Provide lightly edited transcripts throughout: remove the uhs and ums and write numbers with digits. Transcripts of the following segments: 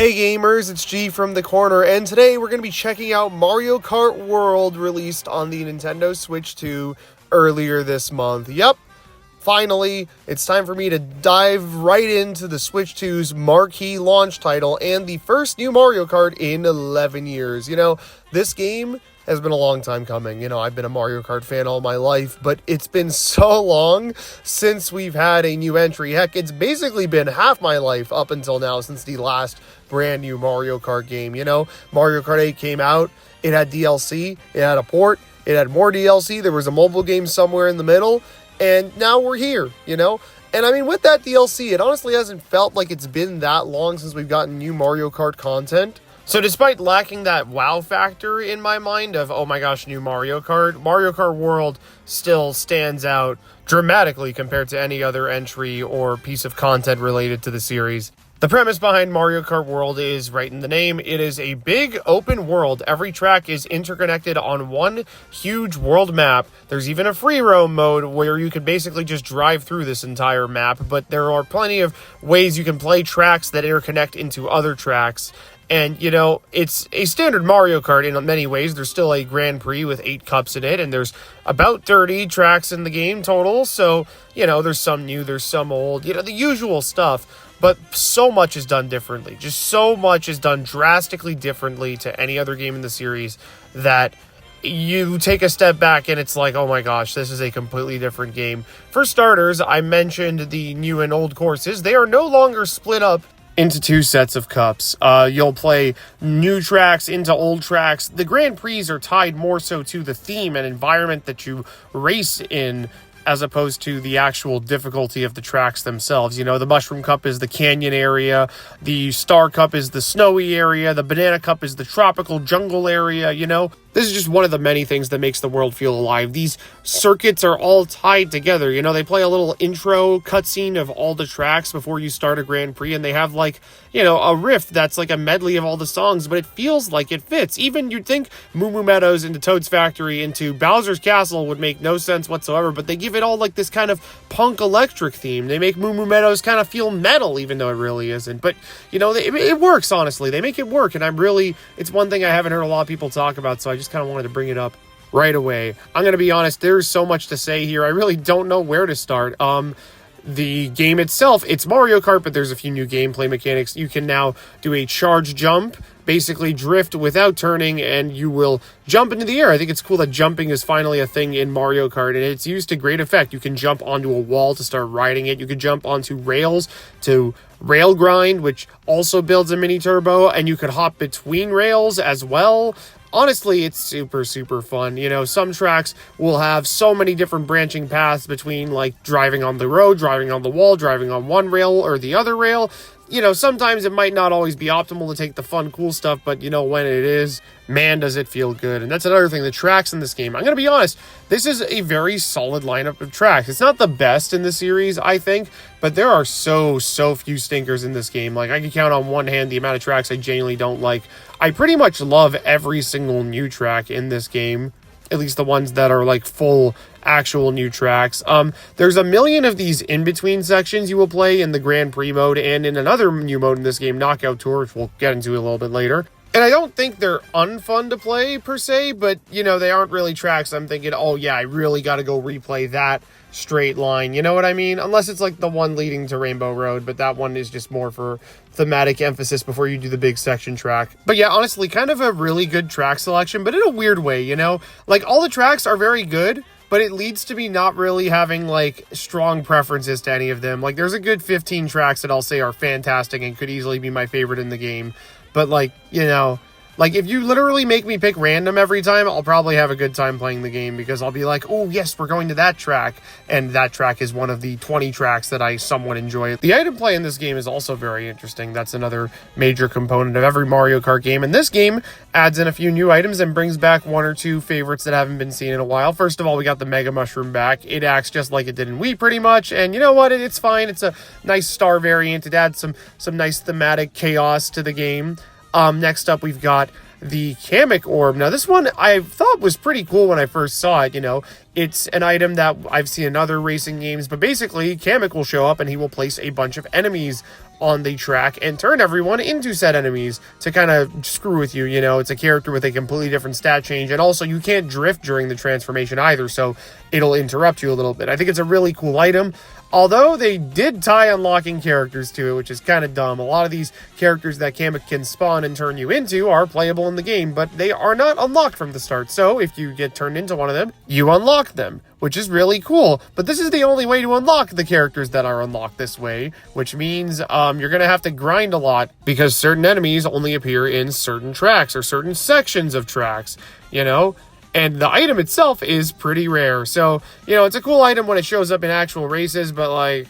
Hey gamers, it's G from the corner, and today we're going to be checking out Mario Kart World, released on the Nintendo Switch 2 earlier this month. Yep, finally, it's time for me to dive right into the Switch 2's marquee launch title and the first new Mario Kart in 11 years. This game has been a long time coming. I've been a Mario Kart fan all my life, but it's been so long since we've had a new entry. Heck, it's basically been half my life up until now since the last brand new Mario Kart game. Mario Kart 8 came out, it had DLC, it had a port, it had more DLC, there was a mobile game somewhere in the middle, and now we're here, And I mean, with that DLC, it honestly hasn't felt like it's been that long since we've gotten new Mario Kart content. So despite lacking that wow factor in my mind of, oh my gosh, new Mario Kart World still stands out dramatically compared to any other entry or piece of content related to the series. The premise behind Mario Kart World is right in the name. It is a big open world. Every track is interconnected on one huge world map. There's even a free roam mode where you can basically just drive through this entire map, but there are plenty of ways you can play tracks that interconnect into other tracks. And, it's a standard Mario Kart in many ways. There's still a Grand Prix with 8 cups in it, and there's about 30 tracks in the game total. So, there's some new, there's some old, the usual stuff. But so much is done differently. Just so much is done drastically differently to any other game in the series that you take a step back and it's like, oh my gosh, this is a completely different game. For starters, I mentioned the new and old courses. They are no longer split up into 2 sets of cups. You'll play new tracks into old tracks. The Grand Prix are tied more so to the theme and environment that you race in, as opposed to the actual difficulty of the tracks themselves. The Mushroom Cup is the canyon area, the Star Cup is the snowy area, the Banana Cup is the tropical jungle area, This is just one of the many things that makes the world feel alive. These circuits are all tied together. They play a little intro cutscene of all the tracks before you start a Grand Prix, and they have a riff that's like a medley of all the songs, but it feels like it fits. Even you'd think Moo Moo Meadows into Toad's Factory into Bowser's Castle would make no sense whatsoever, but they give it all like this kind of punk electric theme. They make Moo Moo Meadows kind of feel metal, even though it really isn't. But, it works, honestly. They make it work, and it's one thing I haven't heard a lot of people talk about, so I just kind of wanted to bring it up right away. I'm going to be honest, there's so much to say here. I really don't know where to start. The game itself, it's Mario Kart, but there's a few new gameplay mechanics. You can now do a charge jump, basically drift without turning, and you will jump into the air. I think it's cool that jumping is finally a thing in Mario Kart, and it's used to great effect. You can jump onto a wall to start riding it. You can jump onto rails to rail grind, which also builds a mini turbo, and you could hop between rails as well. Honestly, it's super, super fun. Some tracks will have so many different branching paths between, like, driving on the road, driving on the wall, driving on one rail or the other rail. Sometimes it might not always be optimal to take the fun, cool stuff, but, when it is, man, does it feel good. And that's another thing, the tracks in this game. I'm going to be honest, this is a very solid lineup of tracks. It's not the best in the series, I think, but there are so few stinkers in this game. Like, I can count on one hand the amount of tracks I genuinely don't like. I pretty much love every single new track in this game, at least the ones that are like full actual new tracks. There's a million of these in-between sections you will play in the Grand Prix mode and in another new mode in this game, Knockout Tour, which we'll get into a little bit later. And I don't think they're unfun to play per se, but they aren't really tracks I'm thinking, oh yeah, I really got to go replay that straight line. You know what I mean? Unless it's like the one leading to Rainbow Road, but that one is just more for thematic emphasis before you do the big section track. But yeah, honestly, kind of a really good track selection, but in a weird way, Like, all the tracks are very good, but it leads to me not really having, like, strong preferences to any of them. Like, there's a good 15 tracks that I'll say are fantastic and could easily be my favorite in the game. But, like, like, if you literally make me pick random every time, I'll probably have a good time playing the game because I'll be like, oh, yes, we're going to that track. And that track is one of the 20 tracks that I somewhat enjoy. The item play in this game is also very interesting. That's another major component of every Mario Kart game. And this game adds in a few new items and brings back 1 or 2 favorites that haven't been seen in a while. First of all, we got the Mega Mushroom back. It acts just like it did in Wii pretty much. And you know what? It's fine. It's a nice star variant. It adds some nice thematic chaos to the game. Next up, we've got the Kamek Orb. Now, this one I thought was pretty cool when I first saw it, It's an item that I've seen in other racing games, but basically, Kamek will show up and he will place a bunch of enemies on the track and turn everyone into said enemies to kind of screw with you. You know, it's a character with a completely different stat change, and also you can't drift during the transformation either, so it'll interrupt you a little bit. I think it's a really cool item. Although they did tie unlocking characters to it, which is kind of dumb. A lot of these characters that Kamek can spawn and turn you into are playable in the game, but they are not unlocked from the start. So if you get turned into one of them, you unlock them, which is really cool. But this is the only way to unlock the characters that are unlocked this way, which means you're going to have to grind a lot because certain enemies only appear in certain tracks or certain sections of tracks, you know? And the item itself is pretty rare. So, you know, it's a cool item when it shows up in actual races, but, like,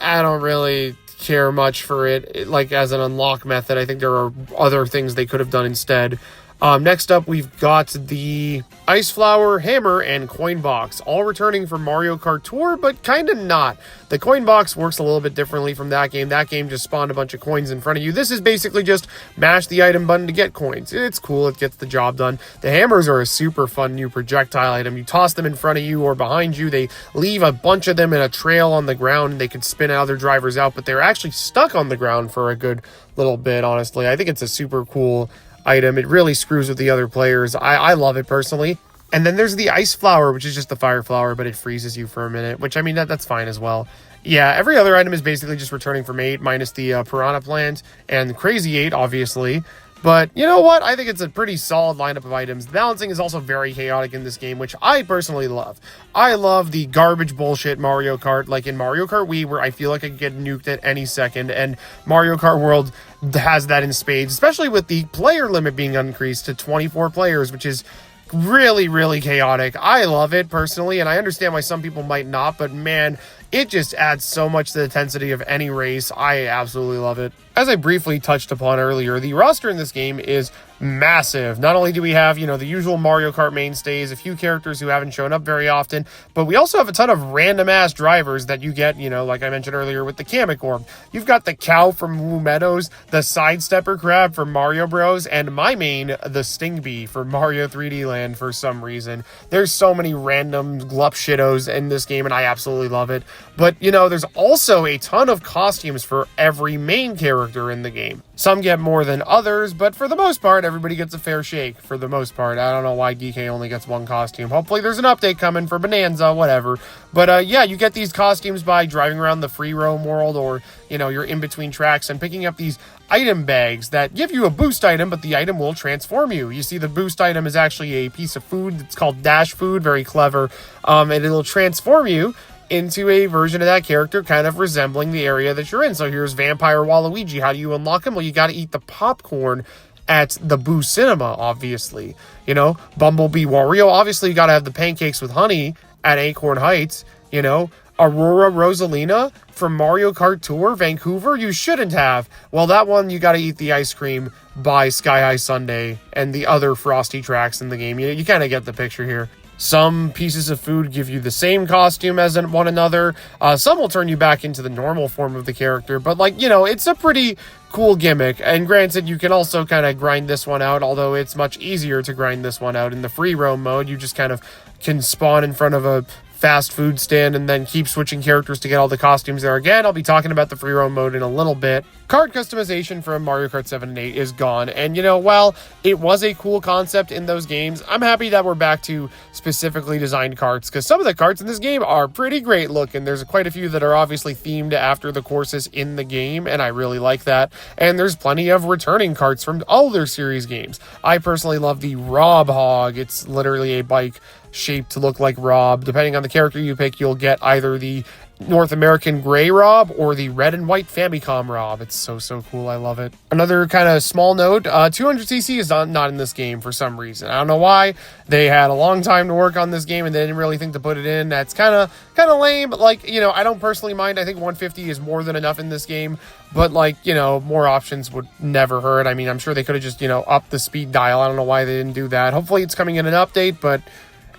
I don't really care much for it, like, as an unlock method. I think there are other things they could have done instead. Next up, we've got the Ice Flower, Hammer, and Coin Box, all returning from Mario Kart Tour, but kind of not. The Coin Box works a little bit differently from that game. That game just spawned a bunch of coins in front of you. This is basically just mash the item button to get coins. It's cool. It gets the job done. The hammers are a super fun new projectile item. You toss them in front of you or behind you. They leave a bunch of them in a trail on the ground. They could spin other drivers out, but they're actually stuck on the ground for a good little bit, honestly. I think it's a super cool item. It really screws with the other players. I love it personally. And then there's the Ice Flower, which is just the fire flower, but it freezes you for a minute, which, I mean, that's fine as well. Yeah, every other item is basically just returning from 8, minus the Piranha Plant and Crazy 8, obviously. But you know what? I think it's a pretty solid lineup of items. The balancing is also very chaotic in this game, which I personally love. I love the garbage bullshit Mario Kart, like in Mario Kart Wii, where I feel like I could get nuked at any second, and Mario Kart World has that in spades, especially with the player limit being increased to 24 players, which is really, really chaotic. I love it personally, and I understand why some people might not, but man, it just adds so much to the intensity of any race. I absolutely love it. As I briefly touched upon earlier, the roster in this game is massive. Not only do we have, you know, the usual Mario Kart mainstays, a few characters who haven't shown up very often, but we also have a ton of random-ass drivers that you get, you know, like I mentioned earlier with the Kamek Orb. You've got the cow from Woo Meadows, the Sidestepper Crab from Mario Bros, and my main, the Stingbee for Mario 3D Land for some reason. There's so many random glup shittos in this game, and I absolutely love it. But, you know, there's also a ton of costumes for every main character in the game. Some get more than others, but for the most part, everybody gets a fair shake. For the most part, I don't know why DK only gets one costume. Hopefully there's an update coming for Bonanza, whatever. But yeah, you get these costumes by driving around the free roam world, or, you know, you're in between tracks and picking up these item bags that give you a boost item, but the item will transform you. You see, the boost item is actually a piece of food. It's called Dash Food, very clever, and it'll transform you into a version of that character kind of resembling the area that you're in. So here's Vampire Waluigi. How do you unlock him? Well, you got to eat the popcorn at the Boo Cinema, obviously. You know, Bumblebee Wario, obviously you got to have the pancakes with honey at Acorn Heights. You know, Aurora Rosalina from Mario Kart Tour, Vancouver, you shouldn't have. Well, that one, you got to eat the ice cream by Sky High Sundae and the other frosty tracks in the game. You kind of get the picture here. Some pieces of food give you the same costume as one another. Some will turn you back into the normal form of the character. But, like, you know, it's a pretty cool gimmick. And granted, you can also kind of grind this one out, although it's much easier to grind this one out in the free roam mode. You just kind of can spawn in front of a fast food stand and then keep switching characters to get all the costumes there. Again, I'll be talking about the free roam mode in a little bit. Card customization from Mario Kart 7 and 8 is gone, and you know, while it was a cool concept in those games, I'm happy that we're back to specifically designed carts, because some of the carts in this game are pretty great looking. There's quite a few that are obviously themed after the courses in the game, and I really like that. And there's plenty of returning carts from older series games. I personally love the Rob Hog. It's literally a bike shaped to look like Rob. Depending on the character you pick, you'll get either the North American Gray Rob or the red and white Famicom Rob. It's so cool. I love it. Another kind of small note, 200cc is not in this game for some reason. I don't know why. They had a long time to work on this game and they didn't really think to put it in. That's kind of lame, but, like, you know, I don't personally mind. I think 150 is more than enough in this game, but, like, you know, more options would never hurt. I mean, I'm sure they could have just, you know, upped the speed dial. I don't know why they didn't do that. Hopefully it's coming in an update, but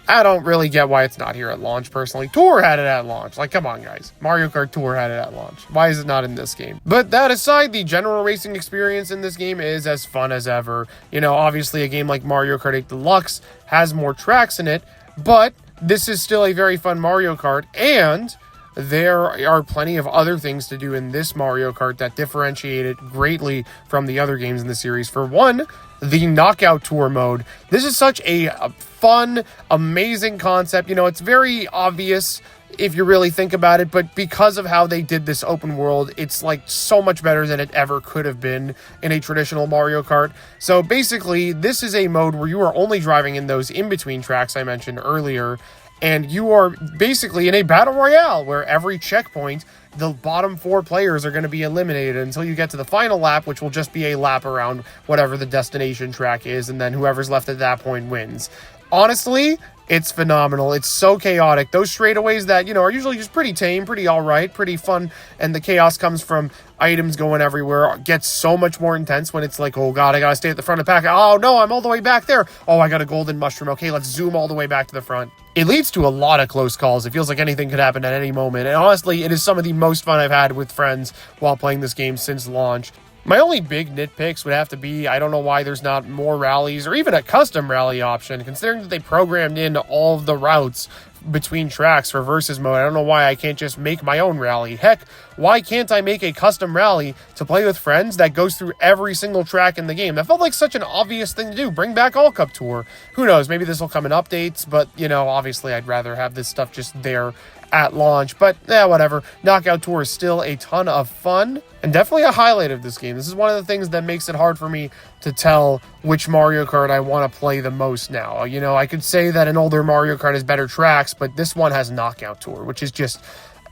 I don't really get why it's not here at launch, personally. Tour had it at launch. Like, come on, guys. Mario Kart Tour had it at launch. Why is it not in this game? But that aside, the general racing experience in this game is as fun as ever. You know, obviously a game like Mario Kart 8 Deluxe has more tracks in it, but this is still a very fun Mario Kart, and there are plenty of other things to do in this Mario Kart that differentiate it greatly from the other games in the series. For one, the Knockout Tour mode. This is such a fun, amazing concept. You know, it's very obvious if you really think about it, but because of how they did this open world, it's like so much better than it ever could have been in a traditional Mario Kart. So basically, this is a mode where you are only driving in those in-between tracks I mentioned earlier, and you are basically in a battle royale where every checkpoint, the bottom 4 players are going to be eliminated until you get to the final lap, which will just be a lap around whatever the destination track is, and then whoever's left at that point wins. Honestly, it's phenomenal. It's so chaotic. Those straightaways that, you know, are usually just pretty tame, pretty all right, pretty fun, and the chaos comes from items going everywhere. It gets so much more intense when it's like, oh god, I gotta stay at the front of the pack. Oh no, I'm all the way back there. Oh, I got a golden mushroom. Okay, let's zoom all the way back to the front. It leads to a lot of close calls. It feels like anything could happen at any moment. And honestly, it is some of the most fun I've had with friends while playing this game since launch. My only big nitpicks would have to be, I don't know why there's not more rallies or even a custom rally option, considering that they programmed in all of the routes between tracks for versus mode. I don't know why I can't just make my own rally. Heck, why can't I make a custom rally to play with friends that goes through every single track in the game? That felt like such an obvious thing to do. Bring back All Cup Tour. Who knows? Maybe this will come in updates, but, you know, obviously I'd rather have this stuff just there at launch, but whatever. Knockout Tour is still a ton of fun and definitely a highlight of this game. This is one of the things that makes it hard for me to tell which Mario Kart I want to play the most now. You know, I could say that an older Mario Kart has better tracks, but this one has Knockout Tour, which is just,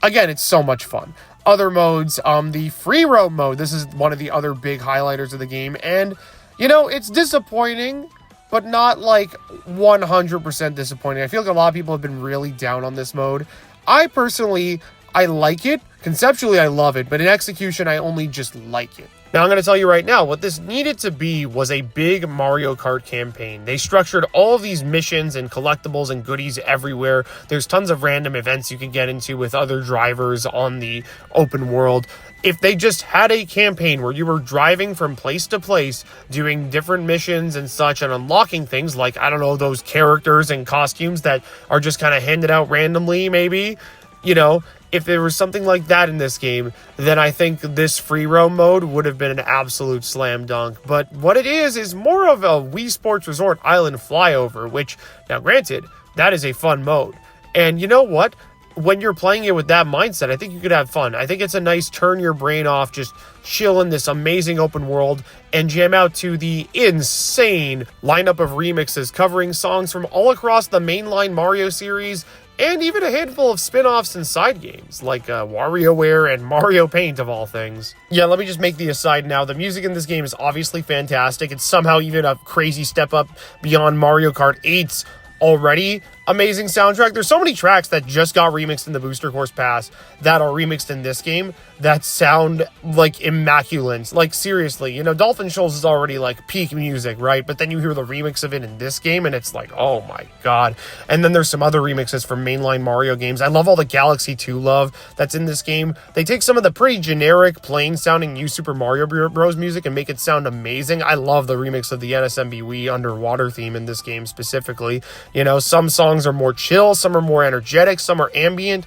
again, it's so much fun. Other modes, the free roam mode, this is one of the other big highlighters of the game, and, you know, it's disappointing, but not like 100% disappointing. I feel like a lot of people have been really down on this mode. I personally, I like it. Conceptually, I love it, but in execution, I only just like it. Now, I'm going to tell you right now, what this needed to be was a big Mario Kart campaign. They structured all of these missions and collectibles and goodies everywhere. There's tons of random events you can get into with other drivers on the open world. If they just had a campaign where you were driving from place to place, doing different missions and such, and unlocking things like, I don't know, those characters and costumes that are just kind of handed out randomly, maybe, you know, if there was something like that in this game, then I think this free roam mode would have been an absolute slam dunk. But what it is more of a Wii Sports Resort Island flyover, which, now granted, that is a fun mode. And you know what? When you're playing it with that mindset, I think you could have fun. I think it's a nice turn your brain off, just chill in this amazing open world and jam out to the insane lineup of remixes covering songs from all across the mainline Mario series and even a handful of spin-offs and side games like WarioWare and Mario Paint of all things. Yeah, let me just make the aside now. The music in this game is obviously fantastic. It's somehow even a crazy step up beyond Mario Kart 8's already amazing soundtrack. There's so many tracks that just got remixed in the Booster Course Pass that are remixed in this game that sound like immaculate. Like, seriously, you know, Dolphin Shoals is already like peak music, right? But then you hear the remix of it in this game and it's like, oh my god. And then there's some other remixes from mainline Mario games. I love all the Galaxy 2 love that's in this game. They take some of the pretty generic, plain sounding New Super Mario Bros. Music and make it sound amazing. I love the remix of the NSMB Wii underwater theme in this game specifically. You know, some songs are more chill, some are more energetic, some are ambient.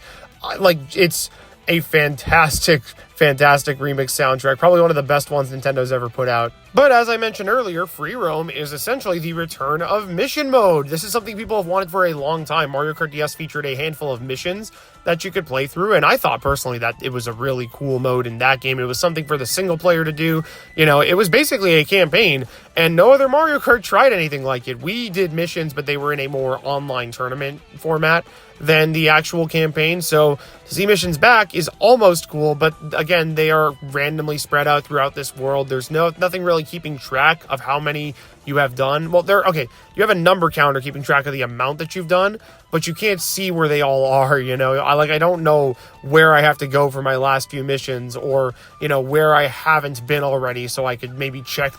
Like, it's a fantastic remix soundtrack. Probably one of the best ones Nintendo's ever put out. But as I mentioned earlier, free roam is essentially the return of mission mode. This is something people have wanted for a long time. Mario Kart DS featured a handful of missions that you could play through, and I thought personally that it was a really cool mode in that game. It was something for the single player to do. You know, it was basically a campaign, and no other Mario Kart tried anything like it. We did missions, but they were in a more online tournament format than the actual campaign. So to see missions back is almost cool, but again, they are randomly spread out throughout this world. There's nothing really keeping track of how many you have done. Well, you have a number counter keeping track of the amount that you've done, but you can't see where they all are, you know. I don't know where I have to go for my last few missions, or, you know, where I haven't been already, so I could maybe check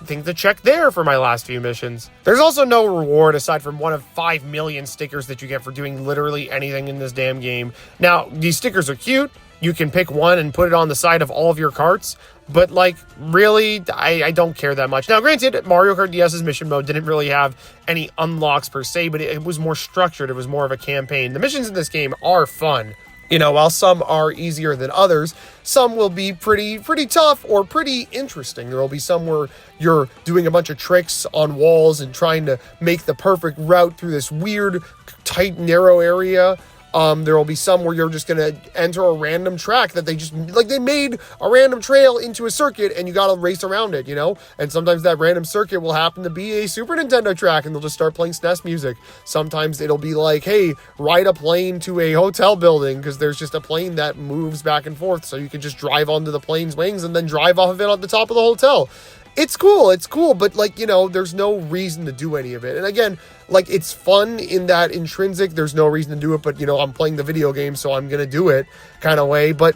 there for my last few missions. There's also no reward aside from one of 5 million stickers that you get for doing literally anything in this damn game. Now, these stickers are cute. You can pick one and put it on the side of all of your carts, But, like, really, I don't care that much. Now, granted, Mario Kart DS's mission mode didn't really have any unlocks per se, but it was more structured. It was more of a campaign. The missions in this game are fun. You know, while some are easier than others, some will be pretty tough or pretty interesting. There will be some where you're doing a bunch of tricks on walls and trying to make the perfect route through this weird, tight, narrow area. There will be some where you're just going to enter a random track that they made a random trail into a circuit and you got to race around it, you know? And sometimes that random circuit will happen to be a Super Nintendo track and they'll just start playing SNES music. Sometimes it'll be like, hey, ride a plane to a hotel building because there's just a plane that moves back and forth. So you can just drive onto the plane's wings and then drive off of it on the top of the hotel. It's cool, but, like, you know, there's no reason to do any of it. And again, like, it's fun in that intrinsic, there's no reason to do it, but, you know, I'm playing the video game, so I'm gonna do it kind of way. But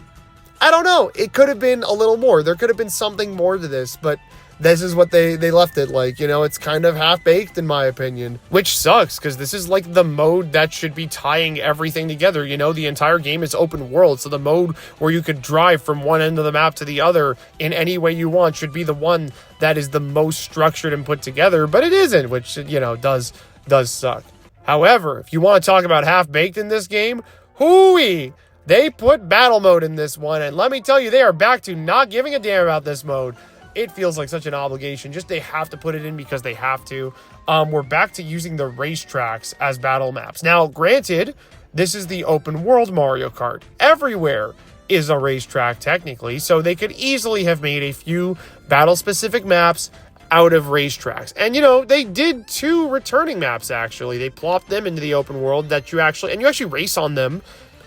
I don't know, it could have been a little more. There could have been something more to this, but this is what they left it like, you know, it's kind of half-baked in my opinion, which sucks because this is like the mode that should be tying everything together, you know, the entire game is open world, so the mode where you could drive from one end of the map to the other in any way you want should be the one that is the most structured and put together, but it isn't, which, you know, does suck. However, if you want to talk about half-baked in this game, hooey! They put battle mode in this one, and let me tell you, they are back to not giving a damn about this mode. It feels like such an obligation. Just they have to put it in because they have to. We're back to using the racetracks as battle maps. Now, granted, this is the open world Mario Kart. Everywhere is a racetrack technically, so they could easily have made a few battle-specific maps out of racetracks. And, you know, they did 2 returning maps, actually. They plopped them into the open world that you actually race on them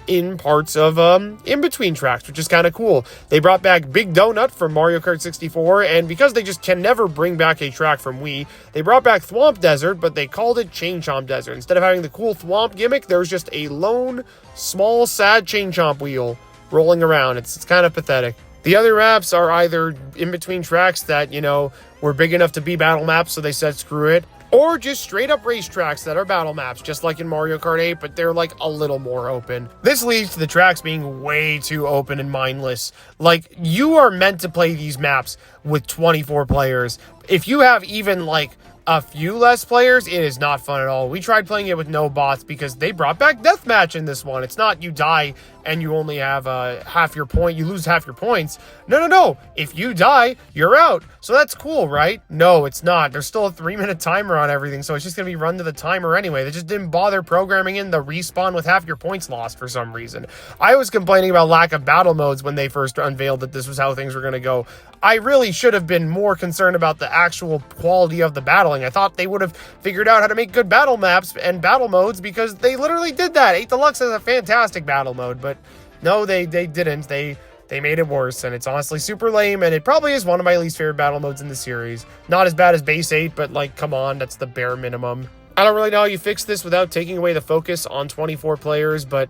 in parts of in-between tracks, which is kind of cool. They brought back Big Donut from Mario Kart 64, and because they just can never bring back a track from Wii, they brought back Thwomp Desert, but they called it Chain Chomp Desert. Instead of having the cool Thwomp gimmick, there's just a lone, small, sad Chain Chomp wheel rolling around. It's kind of pathetic. The other maps are either in-between tracks that, you know, were big enough to be battle maps, so they said screw it, or just straight up racetracks that are battle maps, just like in Mario Kart 8, but they're like a little more open. This leads to the tracks being way too open and mindless. Like, you are meant to play these maps with 24 players. If you have even like a few less players, it is not fun at all. We tried playing it with no bots because they brought back deathmatch in this one. It's not you die and you only have half your point, you lose half your points. No. If you die, you're out. So that's cool, right? No, it's not. There's still a 3-minute timer on everything, so it's just going to be run to the timer anyway. They just didn't bother programming in the respawn with half your points lost for some reason. I was complaining about lack of battle modes when they first unveiled that this was how things were going to go. I really should have been more concerned about the actual quality of the battling. I thought they would have figured out how to make good battle maps and battle modes because they literally did that. 8 Deluxe has a fantastic battle mode, but no, they didn't. They made it worse, and it's honestly super lame, and it probably is one of my least favorite battle modes in the series. Not as bad as Base 8, but, like, come on, that's the bare minimum. I don't really know how you fix this without taking away the focus on 24 players, but,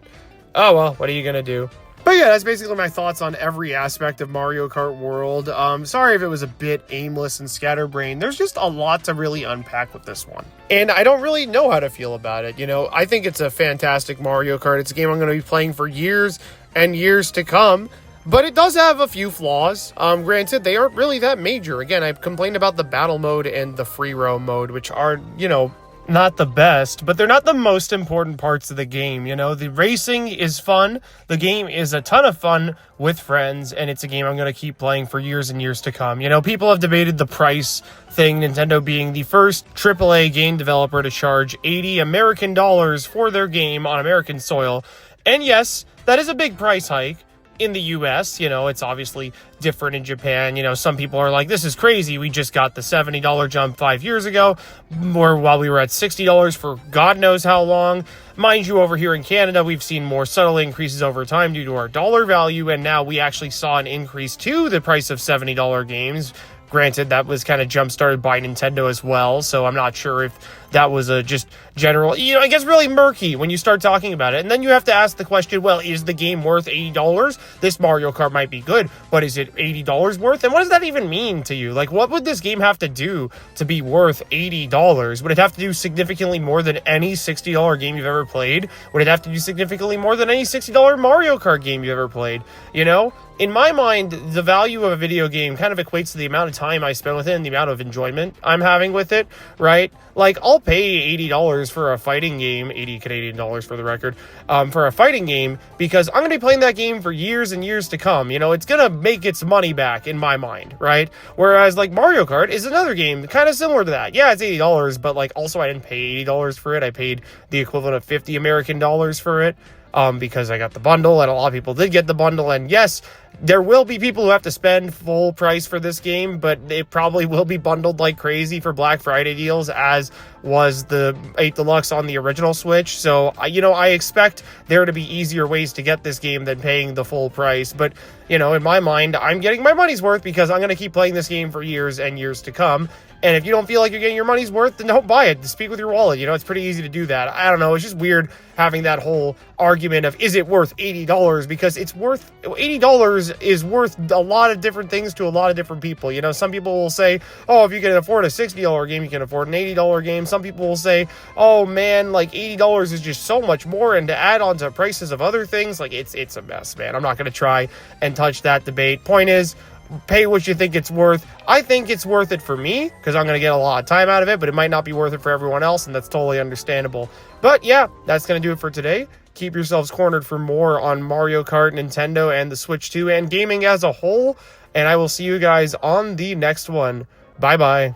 oh well, what are you gonna do? But yeah, that's basically my thoughts on every aspect of Mario Kart World. Sorry if it was a bit aimless and scatterbrained. There's just a lot to really unpack with this one. And I don't really know how to feel about it, you know? I think it's a fantastic Mario Kart. It's a game I'm going to be playing for years and years to come. But it does have a few flaws. Granted, they aren't really that major. Again, I've complained about the battle mode and the free roam mode, which are, you know, not the best, but they're not the most important parts of the game. You know, the racing is fun. The game is a ton of fun with friends, and it's a game I'm going to keep playing for years and years to come. You know, people have debated the price thing, Nintendo being the first AAA game developer to charge $80 American for their game on American soil. And yes, that is a big price hike. In the US, you know, it's obviously different in Japan. You know, some people are like, this is crazy. We just got the $70 jump 5 years ago, or while we were at $60 for God knows how long. Mind you, over here in Canada, we've seen more subtle increases over time due to our dollar value, and now we actually saw an increase to the price of $70 games. Granted, that was kind of jump-started by Nintendo as well, so I'm not sure if that was a just general, you know, it gets really murky when you start talking about it. And then you have to ask the question, well, is the game worth $80? This Mario Kart might be good, but is it $80 worth? And what does that even mean to you? Like, what would this game have to do to be worth $80? Would it have to do significantly more than any $60 game you've ever played? Would it have to do significantly more than any $60 Mario Kart game you've ever played? You know? in my mind, the value of a video game kind of equates to the amount of time I spend with it and the amount of enjoyment I'm having with it, right? Like, I'll pay $80 for a fighting game, 80 Canadian dollars for the record, for a fighting game, because I'm going to be playing that game for years and years to come. You know, it's going to make its money back in my mind, right? Whereas, like, Mario Kart is another game kind of similar to that. Yeah, it's $80, but, like, also I didn't pay $80 for it. I paid the equivalent of 50 American dollars for it. Because I got the bundle, and a lot of people did get the bundle, and yes, there will be people who have to spend full price for this game, but it probably will be bundled like crazy for Black Friday deals, as was the 8 Deluxe on the original Switch. So, you know, I expect there to be easier ways to get this game than paying the full price, but, you know, in my mind, I'm getting my money's worth because I'm going to keep playing this game for years and years to come. And if you don't feel like you're getting your money's worth, then don't buy it. Speak with your wallet. You know, it's pretty easy to do that. I don't know. It's just weird having that whole argument of, is it worth $80? Because it's worth, $80 is worth a lot of different things to a lot of different people. You know, some people will say, oh, if you can afford a $60 game, you can afford an $80 game. Some people will say, oh man, like $80 is just so much more. And to add on to prices of other things, like it's a mess, man. I'm not going to try and touch that debate. Point is, pay what you think it's worth. I think it's worth it for me because I'm going to get a lot of time out of it, but it might not be worth it for everyone else, and that's totally understandable. But yeah, that's going to do it for today. Keep yourselves cornered for more on Mario Kart, Nintendo, and the Switch 2, and gaming as a whole. And I will see you guys on the next one. Bye-bye.